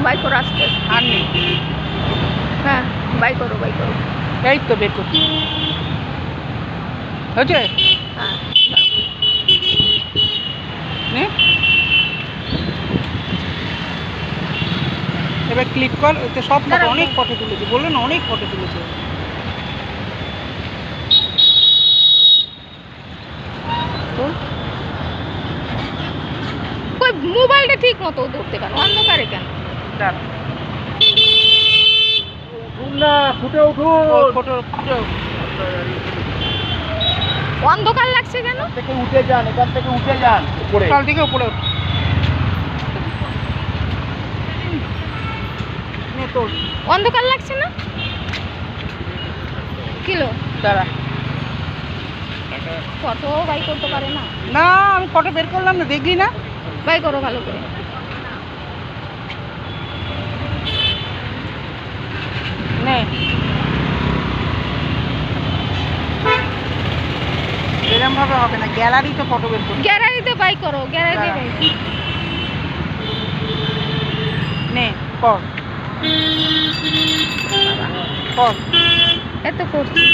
By করো আসতে। আর নেই। হ্যাঁ বাই করো বাই করো। এই তো বের করছি। হয়েছে? হ্যাঁ নে এবার ক্লিক কর। এতে সব ফটো, অনেক ফটো তুলেছে, বললো না অনেক ফটো তুলেছে। কই মোবাইলটা ঠিক মতো ধরতে পারো, অন্ধকারে কেন? দাঁড়া উঠুন না, ফুটে উঠুন। ফটো ফুটো অন্ধকার লাগছে কেন? থেকে উঠে যান, এখান থেকে উঠে যান উপরে। কাল থেকে উপরে ওঠ। নে তোর অন্ধকার লাগছে না? কিলো দাঁড়া। ফটো বাই করতে পারে না? না আমি ফটো বের করলাম না, দেখলি না? বাই করো ভালো করে। নে এরম ভাবে হবে না, গ্যালারিতে ফটো বের করতে। গ্যালারিতে বাই করো, গ্যালারিতে বাই নে কর কর। এত করছি।